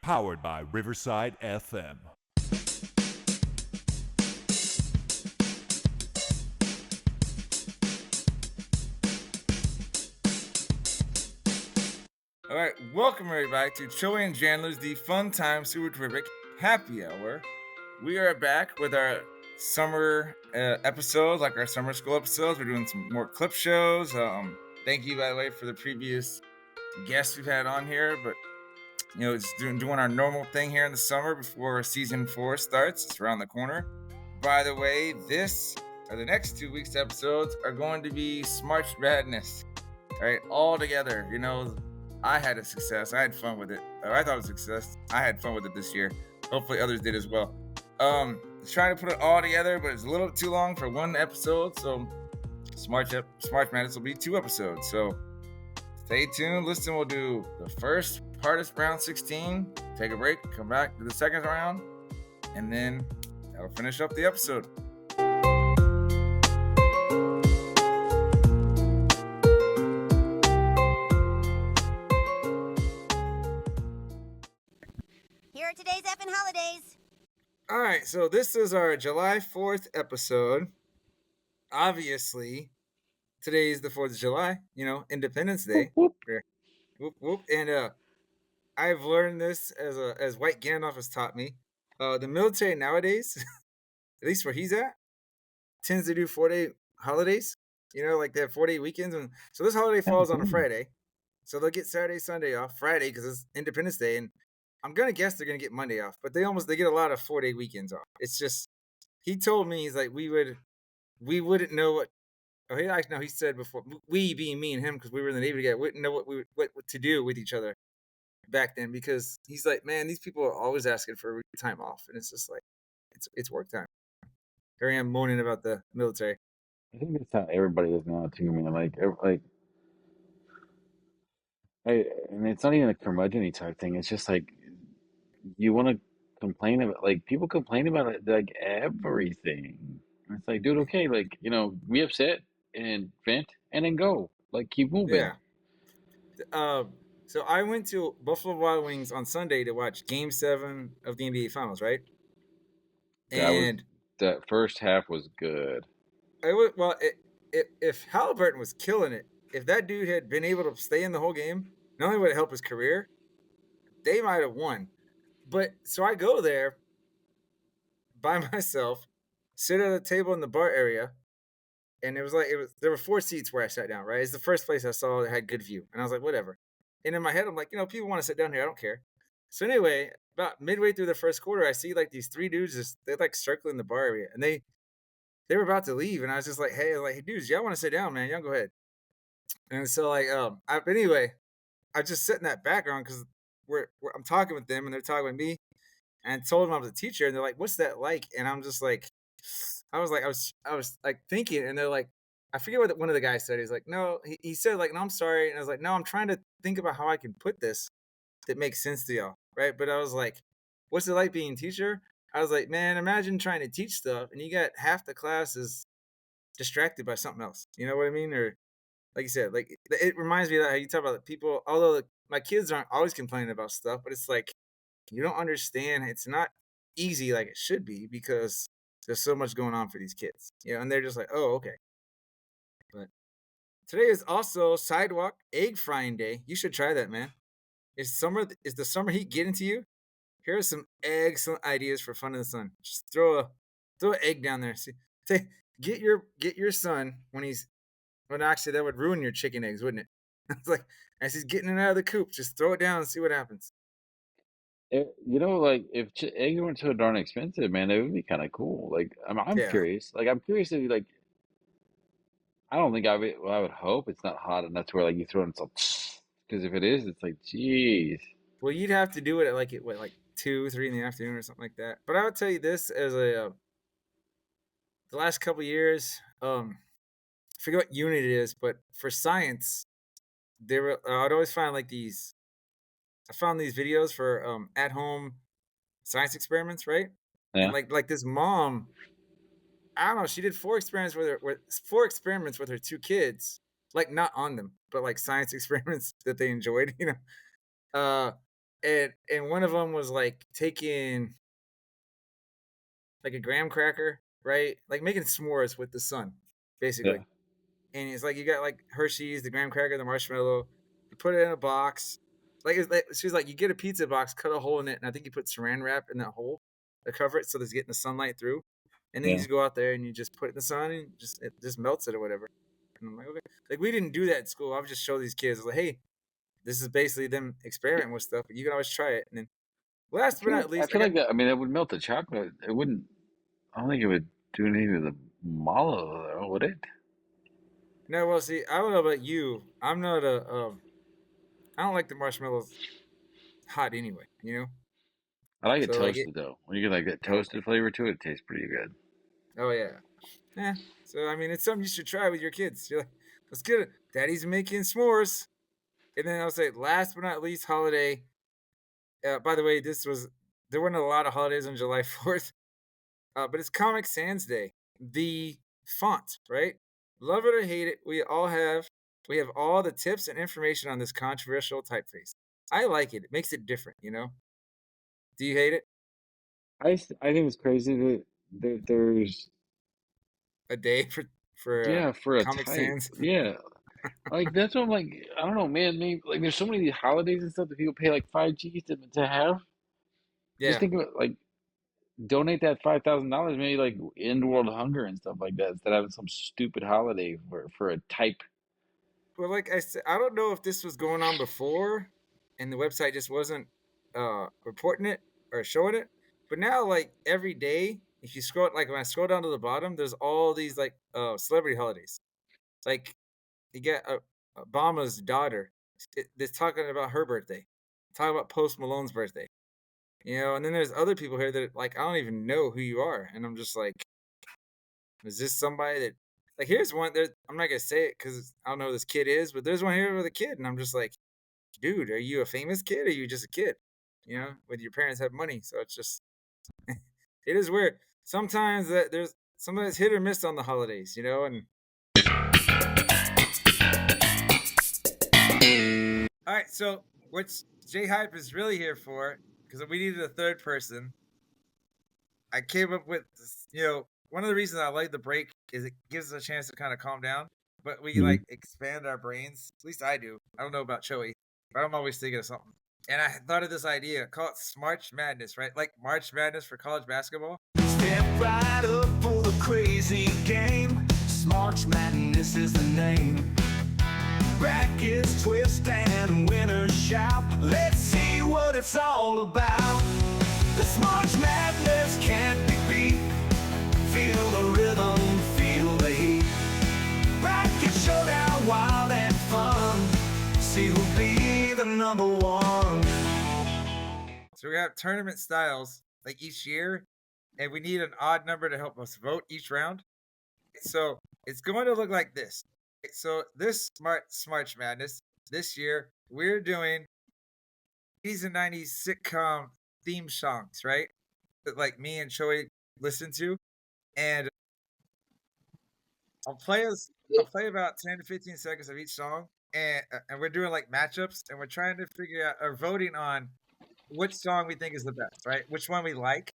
powered by Riverside FM. All right, welcome everybody to Choey and Jandler's The Fun Time Super Terrific Happy Hour. We are back with our summer episodes, like our summer school episodes. We're doing some more clip shows. Thank you, by the way, for the previous guests we've had on here. But it's doing our normal thing here in the summer before season 4 starts. It's around the corner. By the way, the next 2 weeks episodes are going to be Smarch Madness. All right, all together. I had a success. I had fun with it. I thought it was a success. I had fun with it this year. Hopefully others did as well. Trying to put it all together, but it's a little too long for one episode. So Smarch Madness will be 2 episodes. So stay tuned. Listen, we'll do the first part of round 16. Take a break. Come back to the second round. And then that'll finish up the episode. Here are today's effing holidays. All right, so this is our July 4th episode. Obviously, today is the 4th of July, Independence Day. Whoop, Whoop, whoop. And I've learned this as White Gandalf has taught me. The military nowadays, at least where he's at, tends to do 4-day holidays. Like they have 4-day weekends. And so this holiday falls on a Friday. So they'll get Saturday, Sunday off. Friday, because it's Independence Day. And I'm going to guess they're going to get Monday off. But they get a lot of 4-day weekends off. It's just, he told me, he's like, we wouldn't know what, he said before, we being me and him, because we were in the Navy together, wouldn't know what to do with each other back then, because he's like, man, these people are always asking for time off, and it's just like, it's work time. Here I am moaning about the military. I think that's how everybody is now too, man. And it's not even a curmudgeon type thing. It's just like you want to complain about, like people complain about it, like everything. And it's like, dude, okay, be upset and vent and then go, like keep moving. Yeah. So I went to Buffalo Wild Wings on Sunday to watch Game 7 of the NBA Finals, right? That first half was good. If Halliburton was killing it, if that dude had been able to stay in the whole game, not only would it help his career, they might have won. But so I go there by myself, sit at a table in the bar area, and there were 4 seats where I sat down, right? It's the first place I saw that had good view. And I was like, whatever. And in my head, I'm like, people want to sit down here. I don't care. So anyway, about midway through the first quarter, I see like these 3 dudes they're like circling the bar area, and they were about to leave, and I was just like, hey, dudes, y'all want to sit down, man? Y'all go ahead. And so I just sit in that background because I'm talking with them and they're talking with me, and I told them I was a teacher, and they're like, what's that like? And I'm just like, I was like thinking, and they're like, I forget what one of the guys said. He's like, no, he said like, no, I'm sorry. And I was like, no, I'm trying to think about how I can put this that makes sense to y'all, right? But I was like, what's it like being a teacher? I was like, man, imagine trying to teach stuff and you got half the class is distracted by something else. You know what I mean? Or like you said, like it reminds me of how you talk about people, although my kids aren't always complaining about stuff, but it's like, you don't understand. It's not easy like it should be because there's so much going on for these kids, and they're just like, oh, okay. But today is also sidewalk egg frying day. You should try that, man. Is the summer heat getting to you? Here are some excellent ideas for fun in the sun. Just throw an egg down there. See, get your son when actually that would ruin your chicken eggs, wouldn't it? It's like as he's getting it out of the coop, just throw it down and see what happens. If eggs weren't so darn expensive, man, it would be kind of cool. I'm curious. I'm curious if I don't think I would hope it's not hot enough to where you throw it and it's because if it is, it's like, geez. Well, you'd have to do it at like 2, 3 in the afternoon or something like that. But I would tell you this as the last couple of years, I forget what unit it is, but for science, I'd always find these. I found these videos for at home science experiments, right? Yeah. And like this mom, I don't know, she did 4 experiments with her 2 kids, like not on them, but like science experiments that they enjoyed, and one of them was like taking like a graham cracker, right? Like making s'mores with the sun, basically. Yeah. And it's like you got like Hershey's, the graham cracker, the marshmallow. You put it in a box. Like she's like, you get a pizza box, cut a hole in it, and I think you put Saran wrap in that hole to cover it so there's getting the sunlight through. And then you Yeah. just go out there and you just put it in the sun and it just melts it or whatever. And I'm like, okay. Like we didn't do that in school. I would just show these kids like, hey, this is basically them experimenting with stuff, but you can always try it. And then last but not I least, I feel got like that. I mean, it would melt the chocolate. It wouldn't. I don't think it would do anything to the mallow, though, would it? no. Well, see, I don't know about you. I'm not a. I don't like the marshmallows hot anyway. You know. I like it So like it. toasted though. When you get like that Okay. toasted flavor to it, it tastes pretty good. Oh yeah. Yeah. So I mean, it's something you should try with your kids. You're like, let's get it. Daddy's making s'mores. And then I'll say, last but not least, holiday. By the way, there weren't a lot of holidays on July 4th, but it's Comic Sans Day. The font, right? Love it or hate it, we have all the tips and information on this controversial typeface. I like it. It makes it different, you know? Do you hate it? I think it's crazy that there's A day for yeah for a Comic type Sans? yeah like that's what I'm like I don't know man maybe like there's so many holidays and stuff that people pay like 5 G's to have. Just Yeah. think about like donate that $5,000 maybe like end world hunger and stuff like that instead of having some stupid holiday for a type. Well, like I said, I don't know if this was going on before and the website just wasn't reporting it or showing it. But now, like every day, if you scroll, like when I scroll down to the bottom, there's all these like celebrity holidays. Like you get Obama's daughter. They're talking about her birthday. Talking about Post Malone's birthday. You know, and then there's other people here that like I don't even know who you are, and I'm just like, is this somebody that like here's one there I'm not gonna say it because I don't know who this kid is, but there's one here with a kid, and I'm just like, dude, are you a famous kid or are you just a kid? You know, with your parents have money. So it's just it is weird. Sometimes sometimes hit or miss on the holidays, you know, and all right, so what's J Hype is really here for, because we needed a third person. I came up with this, you know, one of the reasons I like the break is it gives us a chance to kind of calm down, but we Mhm. like expand our brains. At least I do. I don't know about Choey, but I'm always thinking of something. And I thought of this idea, call it Smarch Madness, right? Like March Madness for college basketball. Step right up for the crazy game. Smarch Madness is the name. Brackets twist and winners shout. Let's see what it's all about. The Smarch Madness can't be beat. Feel the rhythm, feel the heat. Bracket showdown, wild and fun. See who'll be the number one. So we have tournament styles like each year, and we need an odd number to help us vote each round. So it's going to look like this. So this Smarch Madness this year, we're doing 80s and 90s sitcom theme songs, right? That like me and Choey listen to, and I'll play about 10 to 15 seconds of each song, and we're doing like matchups, and we're trying to figure out or voting on which song we think is the best, right? Which one we like.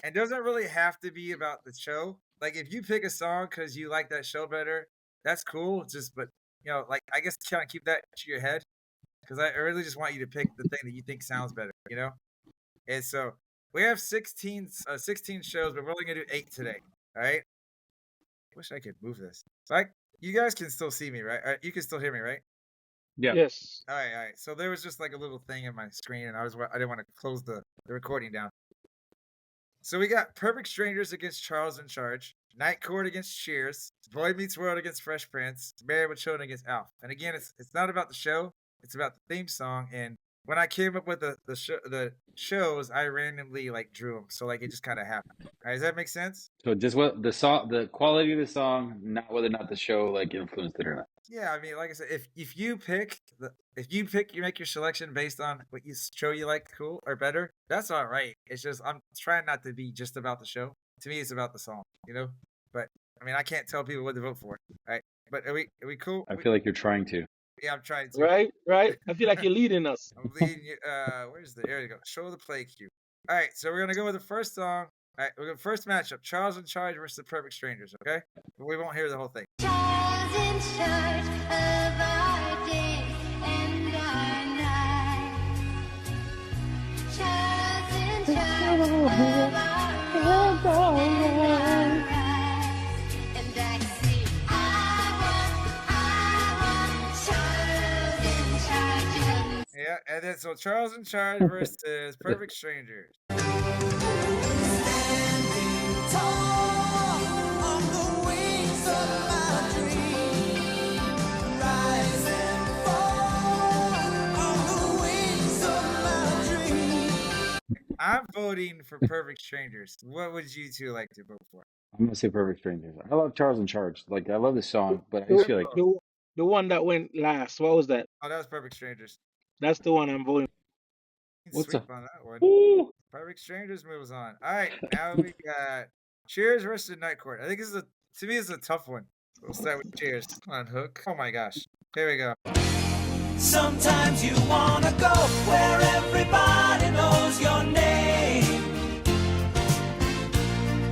And it doesn't really have to be about the show. Like if you pick a song because you like that show better, that's cool. Just but you know, like I guess kind of keep that to your head because I really just want you to pick the thing that you think sounds better, you know. And so we have 16 shows, but we're only gonna do 8 today. All right. Wish I could move this. So you guys can still see me, right? You can still hear me, right? Yeah. Yes. All right, all right. So there was just like a little thing in my screen, and I didn't want to close the recording down. So we got Perfect Strangers against Charles in Charge, Night Court against Cheers, Boy Meets World against Fresh Prince, Married with Children against Alf. And again, it's not about the show; it's about the theme song. And when I came up with the shows, I randomly like drew them, so like it just kind of happened. All right, does that make sense? So just what the song, the quality of the song, not whether or not the show like influenced it or not. Yeah, I mean, like I said, if you pick you make your selection based on what you show you like cool or better, that's all right. It's just I'm trying not to be just about the show. To me, it's about the song, you know. But I mean, I can't tell people what to vote for, right? But are we cool? I feel like you're trying to. Yeah, I'm trying to. Right. I feel like you're leading us. I'm leading you. Where's the? There you go. Show the play cue. All right, so we're gonna go with the first song. All right, we're gonna first matchup: Charles in Charge versus the Perfect Strangers. Okay, but we won't hear the whole thing. Charles in charge of our days and our nights. Charles in charge of our wrongs and our rights. And I see, I want Charles in charge of. Yeah, and then so Charles in Charge versus Perfect Strangers. I'm voting for Perfect Strangers. What would you two like to vote for? I'm gonna say Perfect Strangers. I love Charles in Charge. Like I love this song, but I just feel like The one that went last. What was that? Oh, that was Perfect Strangers. That's the one I'm voting. What's Sweep a- on that one. Ooh. Perfect Strangers moves on. All right, now we got Cheers versus Night Court. I think this is to me, this is a tough one. We'll start with Cheers. Come on, Hook. Oh my gosh. Here we go. Sometimes you wanna go where everybody knows your name,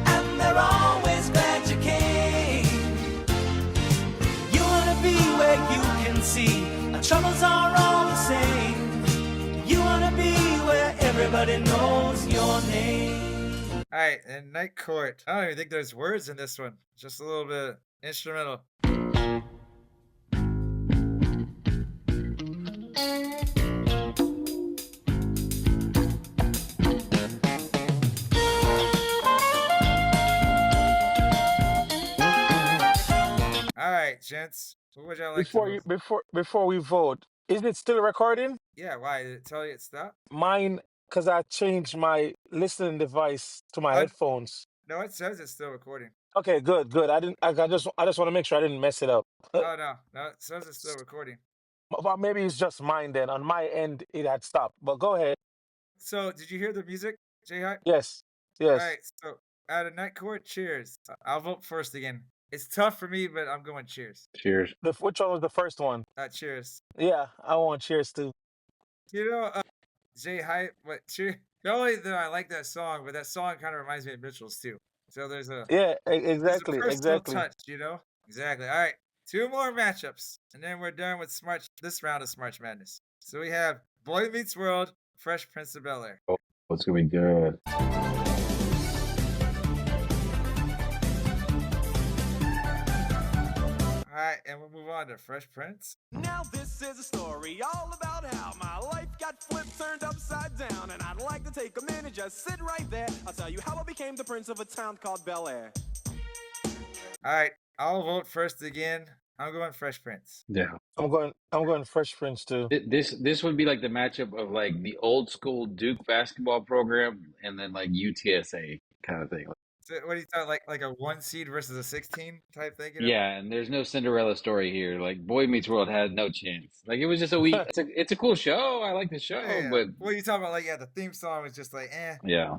and they're always glad you came. You wanna be where you can see our troubles are all the same. You wanna be where everybody knows your name. All right, and Night Court. I don't even think there's words in this one. Just a little bit instrumental. All right, gents. What would y'all like to vote? Before we vote, is it still recording? Yeah, why? Did it tell you it stopped? Mine, because I changed my listening device to my Uh, headphones. No, it says it's still recording. Okay, good. I didn't. I just want to make sure I didn't mess it up. Oh, no, it says it's still recording. But maybe it's just mine then. On my end, it had stopped. But go ahead. So, did you hear the music, J-Hype? Yes. All Yes. right, so out of Night Court, Cheers. I'll vote first again. It's tough for me, but I'm going Cheers. Cheers. Which one was the first one? Cheers. Yeah, I want Cheers too. You know, J-Hype, but Cheers. Not only that I like that song, but that song kind of reminds me of Mitchell's too. So there's a Exactly. personal touch, you know? Exactly. All right, 2 more matchups, and then we're done with this round of Smarch Madness. So we have Boy Meets World, Fresh Prince of Bel-Air. Oh, it's gonna be good. All right, and we'll move on to Fresh Prince. Now this is a story all about how my life got flipped, turned upside down, and I'd like to take a minute, just sit right there. I'll tell you how I became the prince of a town called Bel Air. All right, I'll vote first again. I'm going Fresh Prince. Yeah. I'm going Fresh Prince too. This would be like the matchup of like the old school Duke basketball program and then like UTSA kind of thing. So what do you thought, like a 1 seed versus a 16 type thing? You know? Yeah, and there's no Cinderella story here. Like Boy Meets World had no chance. Like it was just it's a cool show. I like the show, Yeah. but Well, you talking about the theme song was just like yeah.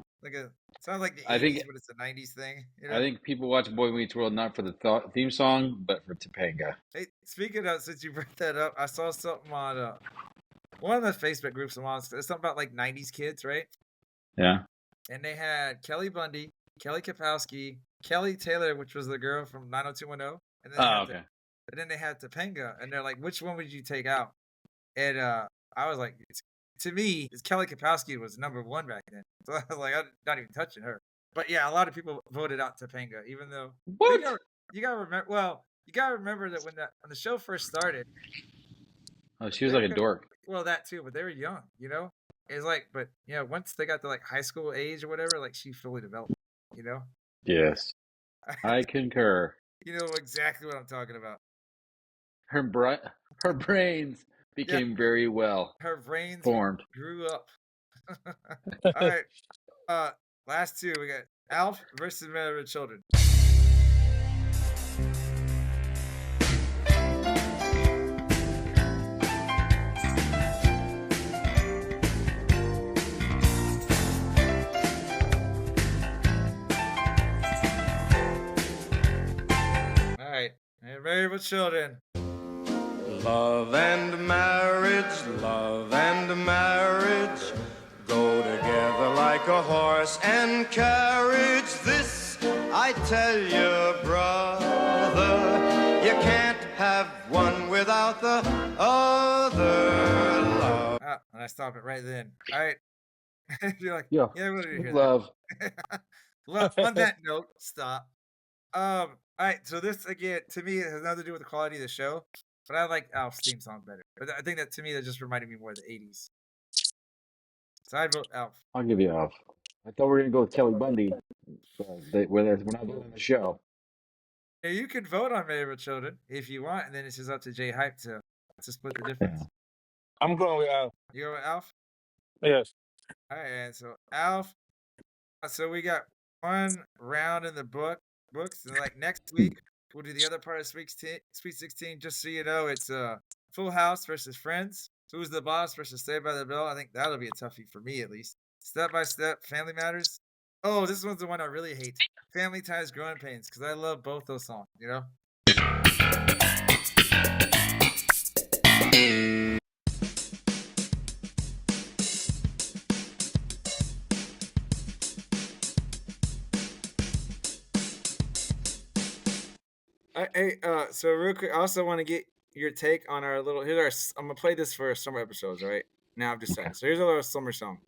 Sounds like the 80s, I think- but it's a 90s thing. You know? I think people watch Boy Meets World not for the theme song, but for Topanga. Hey, speaking of, since you brought that up, I saw something on one of the Facebook groups I'm on. It's something about like 90s kids, right? Yeah. And they had Kelly Bundy, Kelly Kapowski, Kelly Taylor, which was the girl from 90210, and then they Oh, had okay. and then they had Topanga, and they're like, which one would you take out? And I was like, to me, Kelly Kapowski was number 1 back then. So I was like, I'm not even touching her. But yeah, a lot of people voted out Topanga, even though What? you gotta remember. Well, you gotta remember that when the show first started. Oh, she was like a dork. Well, that too, but they were young, you know. It's like, but once they got to like high school age or whatever, like she fully developed, you know. Yes, I concur. You know exactly what I'm talking about. Her brains became very well Her brains formed. grew up. All right. Last 2, we got Alf versus Men of Children. All right, and Married with Children. Love and marriage go together like a horse and carriage. This I tell you, brother, you can't have one without the other. Love. Ah, and I stop it right then. All right. You're like, Yo, yeah, we wanted to hear love. that. Well, on that note, stop. All right. So this again, to me, it has nothing to do with the quality of the show, but I like Alf's theme song better. But I think that to me, that just reminded me more of the '80s. So I'd vote Alf. I'll give you off. I thought we were gonna go with Kelly Bundy, but we're not doing the show. Yeah, you can vote on Married with Children if you want, and then it's just up to Jay Hype to split the difference. Yeah. I'm going with Al. You go with Alf? Yes. All right, and so Alf. So we got one round in the books, and like next week we'll do the other part of Sweet 16. Just so you know, it's Full House versus Friends. Who's the Boss versus Saved by the Bell. I think that'll be a toughie for me at least. Step by Step, Family Matters. Oh, this one's the one I really hate. Family Ties, Growing Pains, because I love both those songs. You know. Hey, so real quick, I also want to get your take on our little. I'm gonna play this for summer episodes. All right, now I've decided. So here's a little summer song.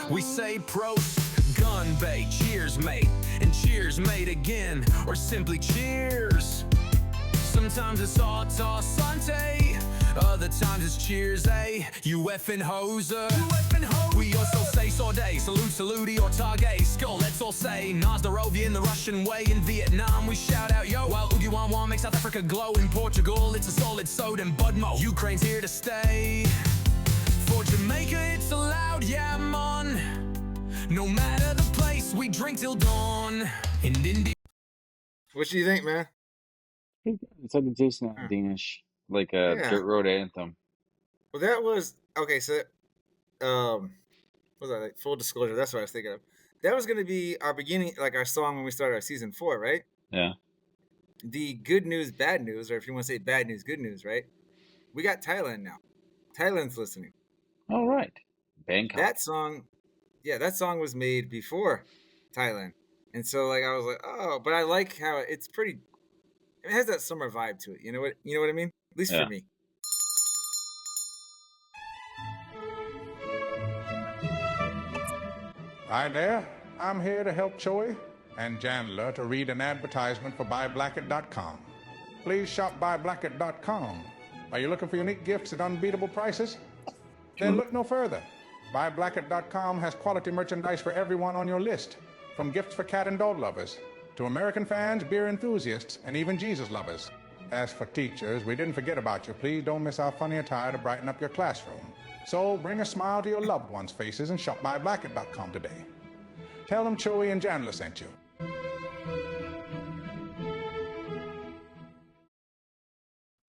We say prost, gun bait, cheers mate, and cheers mate again, or simply cheers. Sometimes it's auto Sante, other times it's cheers, eh? You effing hoser. We also say sorde, salute, or target, skull, let's all say Nazdarovia in the Russian way. In Vietnam we shout out yo, while Oogie Wan Wan makes South Africa glow. In Portugal it's a solid soda and Budmo. Ukraine's here to stay. For Jamaica it's allowed, yeah man. No matter the place, we drink till dawn. In India. What do you think, man? It's like a Jason Aldean-ish, like a Yeah. dirt road anthem. Well, that was okay. So, what was that? Like, full disclosure. That's what I was thinking of. That was going to be our beginning, like our song when we started our season 4, right? Yeah. The good news, bad news, or if you want to say bad news, good news, right? We got Thailand now. Thailand's listening. All right. Bangkok. That song was made before Thailand, and so like I was like, oh, but I like how it's pretty. It has that summer vibe to it. You know what I mean? At least Yeah. for me. Hi there, I'm here to help Choey and Jandler to read an advertisement for BuyBlacket.com. Please shop BuyBlacket.com. Are you looking for unique gifts at unbeatable prices? Then look no further. BuyBlacket.com has quality merchandise for everyone on your list, from gifts for cat and dog lovers to American fans, beer enthusiasts, and even Jesus lovers. As for teachers, we didn't forget about you. Please don't miss our funny attire to brighten up your classroom. So bring a smile to your loved ones' faces and shop BuyBlacket.com today. Tell them Choey and Jandler sent you.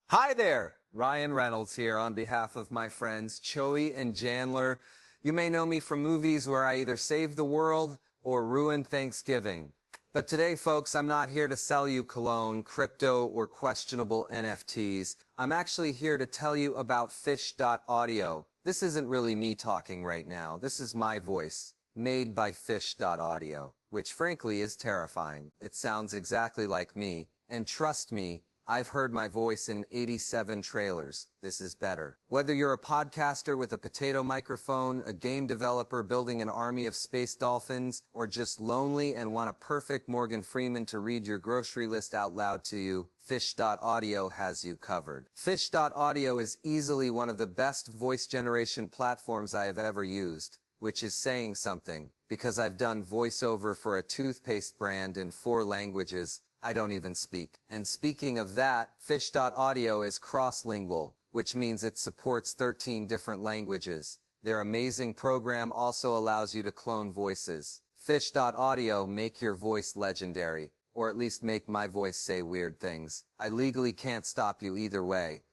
Hi there, Ryan Reynolds here on behalf of my friends Choey and Jandler. You may know me from movies where I either save the world or ruin Thanksgiving. But today, folks, I'm not here to sell you cologne, crypto, or questionable NFTs. I'm actually here to tell you about Fish.audio. This isn't really me talking right now. This is my voice, made by Fish.audio, which frankly is terrifying. It sounds exactly like me, and trust me, I've heard my voice in 87 trailers. This is better. Whether you're a podcaster with a potato microphone, a game developer building an army of space dolphins, or just lonely and want a perfect Morgan Freeman to read your grocery list out loud to you, Fish.audio has you covered. Fish.audio is easily one of the best voice generation platforms I have ever used, which is saying something, because I've done voiceover for a toothpaste brand in 4 languages I don't even speak. And speaking of that, Fish.audio is cross-lingual, which means it supports 13 different languages. Their amazing program also allows you to clone voices. Fish.audio make your voice legendary, or at least make my voice say weird things. I legally can't stop you either way.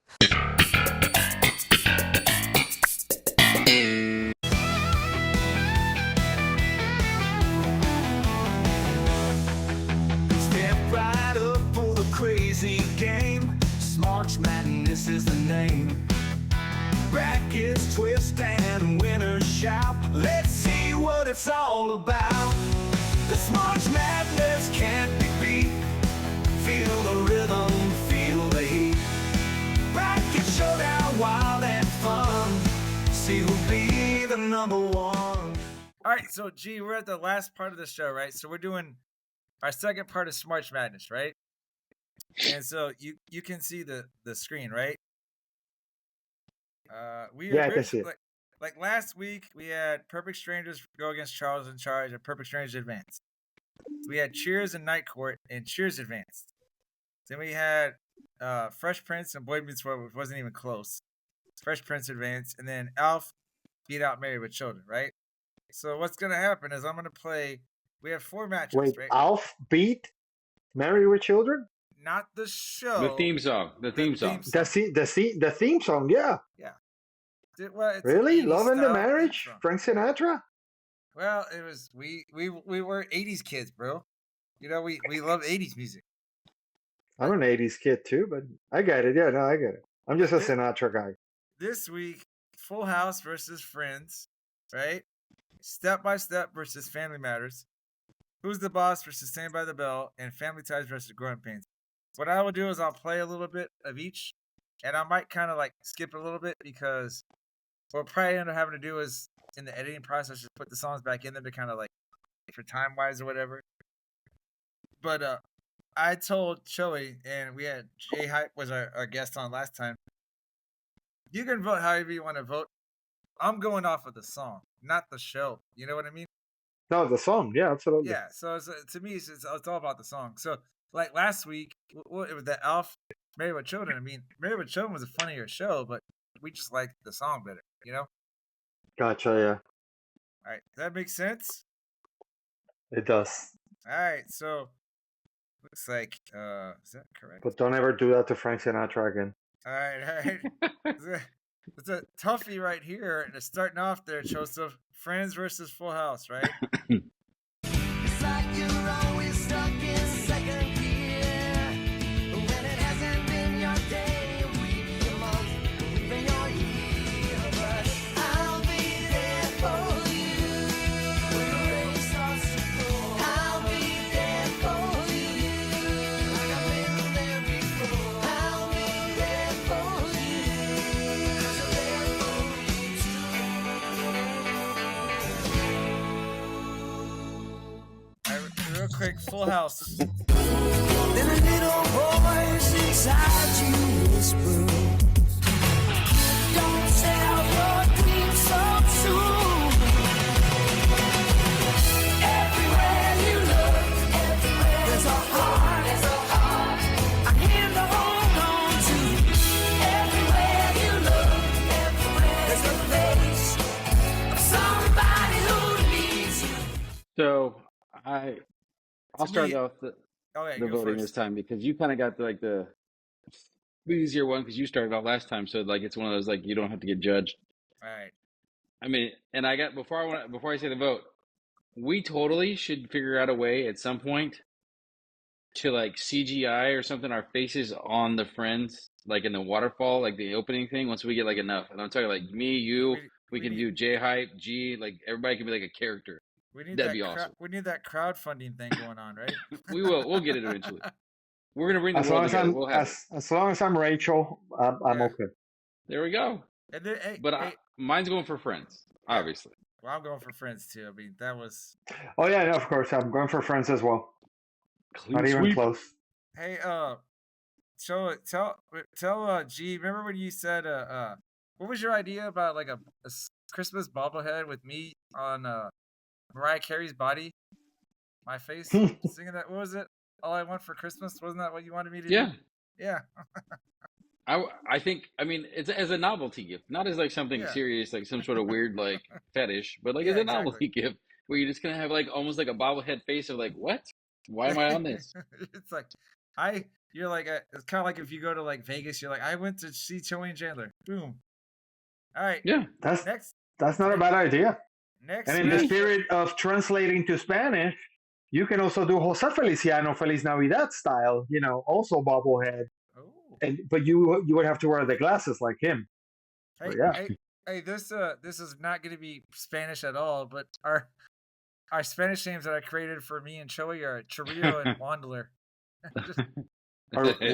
Madness is the name. Brackets twist and winners shout. Let's see what it's all about. The Smarch Madness can't be beat. Feel the rhythm, feel the heat. Bracket showdown, wild and fun. See who'll be the number one. All right, so G, we're at the last part of the show, right? So we're doing our second part of Smarch Madness, right? And so you can see the screen, right? Yeah, I can see it. Like last week, we had Perfect Strangers go against Charles in Charge, and Perfect Strangers advanced. We had Cheers and Night Court, and Cheers advanced. Then we had Fresh Prince and Boy Meets World, which wasn't even close. Fresh Prince advanced, and then Alf beat out Married with Children, right? So what's gonna happen is I'm gonna play. We have 4 matches, Wait, right? Alf beat Married with Children? Not the show. The theme song. The theme song. The theme song, yeah. Yeah. Well, it's Really? 80s Love and the style theme Marriage? song. Frank Sinatra? Well, it was we were 80s kids, bro. You know, we love 80s music. I'm an 80s kid too, but I get it. Yeah, no, I get it. I'm just a Sinatra guy. This week, Full House versus Friends, right? Step by Step versus Family Matters. Who's the Boss versus Saved by the Bell, and Family Ties versus Growing Pains. What I will do is I'll play a little bit of each, and I might kind of like skip a little bit because what we'll probably end up having to do is in the editing process just put the songs back in them to kind of like for time wise or whatever. But I told Choey, and we had Jay Hype was our guest on last time. You can vote however you want to vote. I'm going off of the song, not the show. You know what I mean? No, the song. Yeah, absolutely. Yeah. So to me, it's all about the song. So like last week, it was the Alf Married with Children. I mean, Married with Children was a funnier show, but we just liked the song better. You know? Gotcha, yeah. All right. Does that make sense? It does. All right. So looks like is that correct? But don't ever do that to Frank Sinatra again. All right. It's a toughie right here. And it's starting off there, Joseph. Friends versus Full House, right? It's like you're always stuck in second gear. When it hasn't been your day, a week, a month, even your year. But I'll be there for you. When the rain starts to pour, I'll be there for you. Like I've been there before. I'll be there for you. 'Cause you're there for me All right, real quick, Full House. Then a little voice inside you whisper, don't sell your dreams so soon. Everywhere you look, there's a heart, a hand to hold on to. Everywhere you look, there's the face of somebody who needs you. So I'll start off the Okay, the go voting first. this time because you kind of got the easier one because you started off last time. So like it's one of those like you don't have to get judged. All right. I mean, and I got before I say the vote, we totally should figure out a way at some point to like CGI or something our faces on the Friends like in the waterfall, like the opening thing. Once we get like enough, and I'm talking like me, you, we can do J Hype, G, like everybody can be like a character. That'd be awesome. We need that crowdfunding thing going on, right? We'll get it eventually. We're gonna bring the As world long as together. I'm We'll have it. as long as I'm Rachel, I'm Yeah. okay. There we go. And then, hey, But hey, mine's going for Friends, obviously. well, I'm going for Friends too. I mean, that was. Oh yeah, no, of course. I'm going for Friends as well. Not even close. Hey, tell G. Remember when you said what was your idea about like a Christmas bobblehead with me on Mariah Carey's body, my face singing that? What was it? All I Want for Christmas? Wasn't that what you wanted me to Yeah. do? Yeah. I think it's as a novelty gift, not as like something Yeah. serious, like some sort of weird like fetish, but like Yeah, as a exactly. novelty gift where you're just gonna have like almost like a bobblehead face of like, what? Why am I on this? It's like you're like it's kind of like if you go to like Vegas, you're like I went to see Choey and Jandler. Boom. All right. Yeah. Next. That's not a bad idea. Next. And in the match- spirit of translating to Spanish, you can also do Jose Feliciano Feliz Navidad style, also bobblehead. but you would have to wear the glasses like him. So Hey, yeah. hey, this is not going to be Spanish at all, but our Spanish names that I created for me and Choey are Chorrillo and Jandler.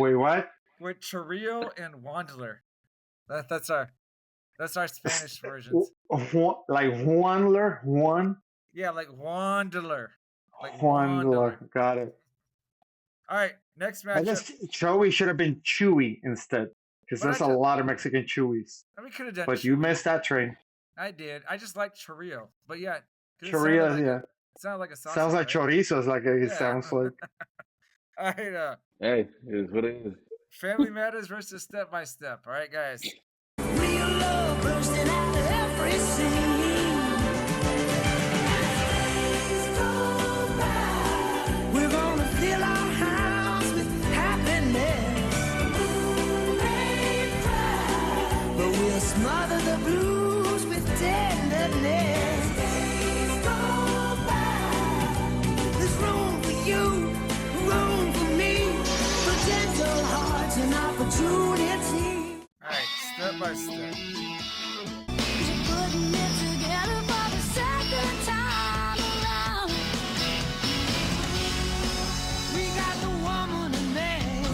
Wait, what? With Chorrillo and Jandler. That's our Spanish versions. Like Juanler, Juan. Yeah, like Jandler. Like Juanler. Got it. All right, next I matchup. guess Choey should have been Chewy instead, because But there's I a just- lot of Mexican Chewies. We could have done. But you Chewy. missed that train. I did. I just like Chorrillo, but yeah, 'cause it Chorrillo, sounded like yeah. it sounded like a sausage. Sounds like right? chorizo. Like it Yeah. sounds like. All right, Hey, it is what it is. Family Matters versus Step by Step. All right, guys. Real love bursting out of every scene. We're gonna fill our house with happiness. But we'll smother the blues with tenderness. There's room for you, room for me, for gentle hearts and opportunity. All right, Step by Step. Putting it together for the second time around. We got the woman and man.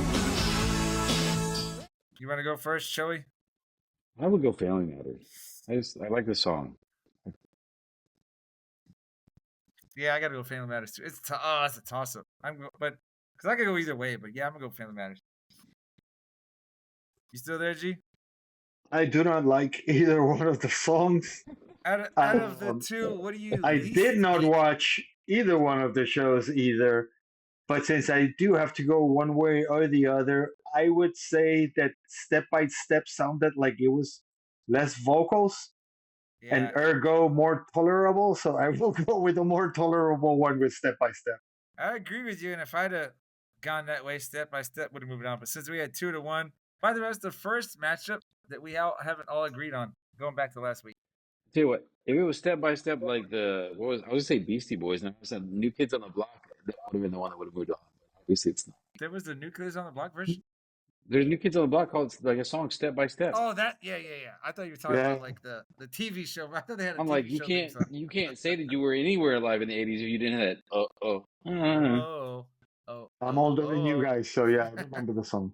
You want to go first, Choey? I would go Family Matters. I like the song. Yeah, I gotta go Family Matters too. It's a toss up. But because I could go either way. But yeah, I'm gonna go Family Matters. You still there, G? I do not like either one of the songs. Out of the two, what do you? I least did not hate? watch either one of the shows either. But since I do have to go one way or the other, I would say that Step by Step sounded like it was less vocals and Yeah, ergo more tolerable. So I will go with the more tolerable one with Step by Step. I agree with you. And if I'd have gone that way, Step by Step would have moved on. But since we had 2-1, by the way, that's the first matchup that we haven't all agreed on. Going back to last week. Tell you what, if it was Step by Step like I was gonna say Beastie Boys, and I said New Kids on the Block, that would have been the one that would have moved on. But obviously, it's not. There was the New Kids on the Block version. There's New Kids on the Block called like a song Step by Step. Oh, that yeah. I thought you were talking Yeah. about like the TV show. I thought they had a I'm TV like, show theme song. you can't say that you were anywhere alive in the '80s if you didn't have that. I'm older than you guys, so yeah, I remember the song.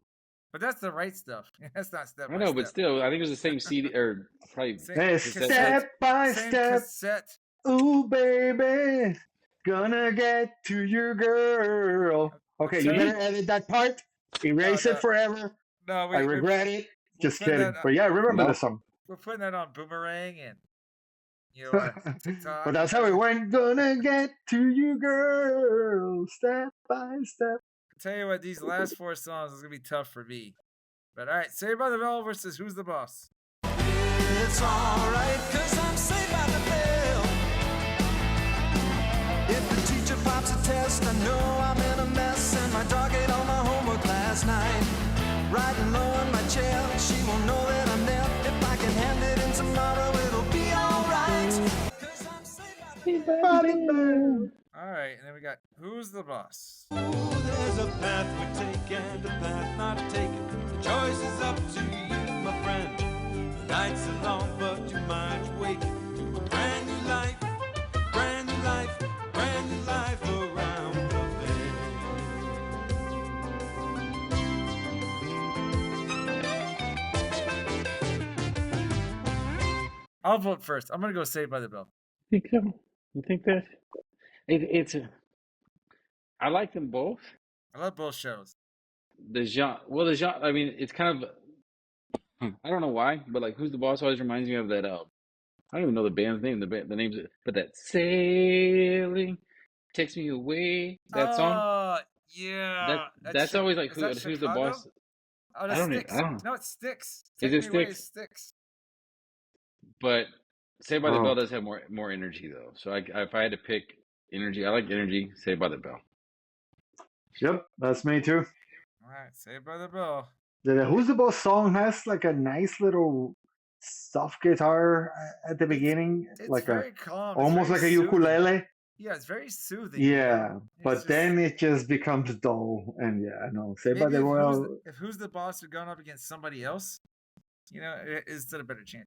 But that's the right stuff. That's not Step by I know, Step. but still, I think it was the same CD or probably. Same Hey, cassette. Step by Same Step. cassette. Ooh, baby, gonna get to your girl. Okay, you Sorry? better edit that part. Erase No. it forever. No, I regret it. we'll Just put kidding. that- But yeah, I remember No. the song. We're putting that on Boomerang and TikTok. But that's how it went. Gonna get to you, girl, step by step. Tell you what, these last 4 songs is gonna be tough for me. But all right, Saved by the Bell versus Who's the Boss? It's alright, cause I'm saved by the bell. If the teacher pops a test, I know I'm in a mess. And my dog ate all my homework last night. Riding low in my chair, she won't know that I'm there. If I can hand it in tomorrow, it'll be alright. Cause I'm saved by the bell. All right, and then we got Who's the Boss? There's a path we take and a path not taken. The choice is up to you, my friend. The nights are long, but your mind's waking to a brand new life, brand new life, brand new life around the I'll vote first. I'm gonna go Saved by the Bell. Think so? You think that? I like them both. I love both shows. The genre. I mean, it's kind of. I don't know why, but like, Who's the Boss always reminds me of that. I don't even know the band's name. The name's, but that Sailing Takes Me Away. That song. Yeah. That's always like is that Who's the Chicago? Boss. Oh, that's I don't Sticks. I don't know. No, it's Sticks. Is Take it Me Away Sticks? is Sticks. But Saved by the Oh. Bell does have more energy though. So if I had to pick energy, I like energy. Saved by the Bell. Yep, that's me too. All right, Saved by the Bell. The Who's the Boss song has like a nice little soft guitar at the beginning, It's like very calm. It's almost very like a soothing. ukulele. Yeah, it's very soothing. You know? Yeah, It's but just then it just becomes dull, and yeah, no. Saved by maybe the Royal. if Who's the Boss had gone up against somebody else, you know, it stood a better chance.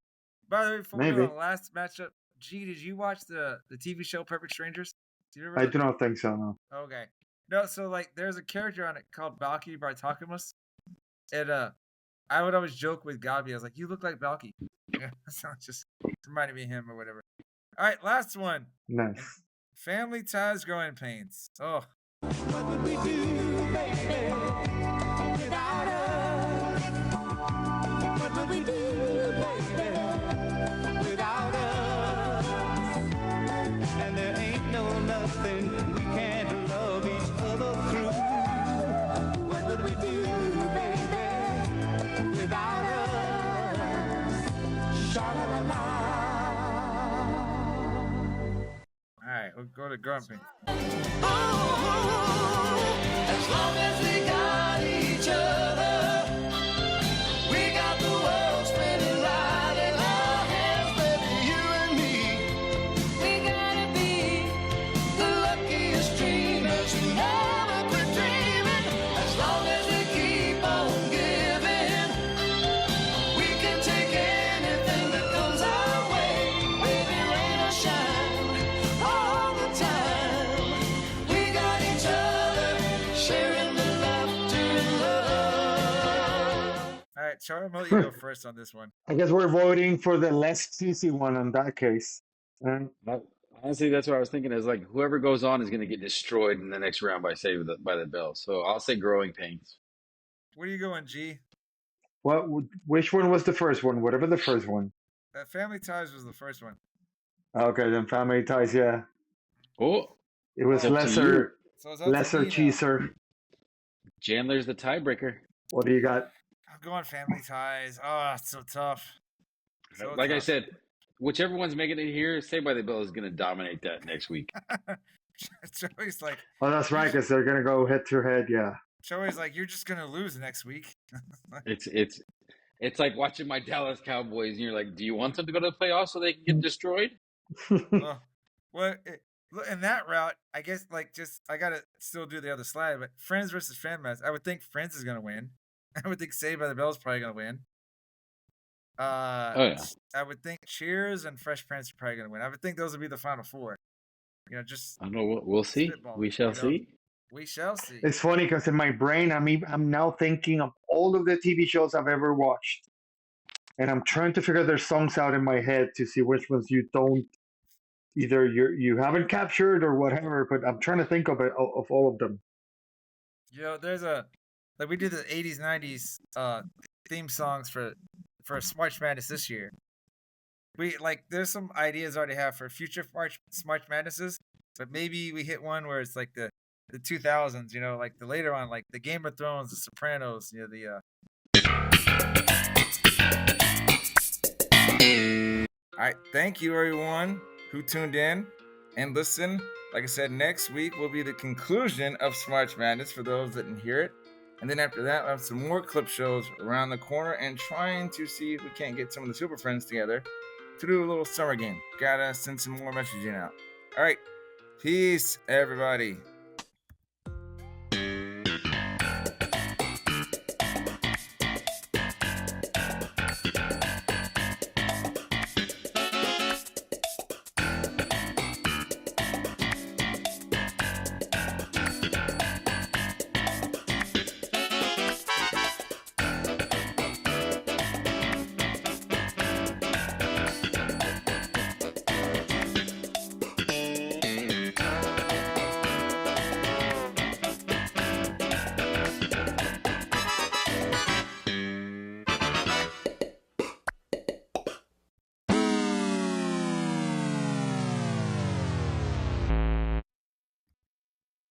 By the way, before we go to Maybe. the last matchup, G, did you watch the TV show Perfect Strangers? Do you ever? I do not think so. No. Okay. No, so like there's a character on it called Balky Bartakamus. And I would always joke with Gabi, I was like, you look like Balky. Yeah, so it just reminded me of him or whatever. All right, last one. Nice. And family ties growing pains. Oh. What would we do, baby, without us? What would we do, baby, without us? And there ain't no nothing we can't love each other through. What would we do, baby, without us? Sha-la-la-la. All right, we'll go to growing pains. As long as we got each other, we got the world spinning right in our hands, baby, you and me. We gotta be the luckiest dreamers who never quit dreaming. As long as we keep on giving, we can take anything that comes our way, baby, rain or shine, all the time. We got each other, sharing the laughter and love. All right, Charlie, I'm gonna let you go first on this one. I guess we're voting for the less cheesy one in that case. Honestly, that's what I was thinking. Is like whoever goes on is going to get destroyed in the next round by by the Bell. So I'll say growing pains. Where are you going, G? Which one was the first one? Whatever the first one. Family ties was the first one. Okay, then family ties. Yeah, Oh, it was it's up to lesser, So it's up to lesser me now. cheeser. Jandler's the tiebreaker. What do you got? I'm going family ties. Oh, it's so tough. So Like I tough. said, whichever one's making it here, Saved by the Bell is going to dominate that next week. Joey's like, Oh, that's right, because they're gonna go head to head. Yeah. Joey's like, you're just gonna lose next week. It's like watching my Dallas Cowboys, and you're like, do you want them to go to the playoffs so they can get destroyed? Well, in that route, I guess I gotta still do the other slide. But Friends versus Fan Mess, I would think Friends is gonna win. I would think Saved by the Bell is probably gonna win. Oh yeah. I would think Cheers and Fresh Prince are probably gonna win. I would think those would be the final four. You know, just I don't know. We'll see. spitballing, We shall you know? see. We shall see. It's funny because in my brain, I'm now thinking of all of the TV shows I've ever watched, and I'm trying to figure their songs out in my head to see which ones you don't, either you haven't captured or whatever. But I'm trying to think of all of them. You know, there's we did the 80s, 90s theme songs for Smarch Madness this year. There's some ideas I already have for future Smarch Madnesses, but maybe we hit one where it's like the 2000s, you know, like the later on, like the Game of Thrones, the Sopranos, you know, All right, thank you everyone who tuned in and listened. Like I said, next week will be the conclusion of Smarch Madness for those that didn't hear it. And then after that, we'll have some more clip shows around the corner and trying to see if we can't get some of the Super Friends together to do a little summer game. Gotta send some more messaging out. All right. Peace, everybody.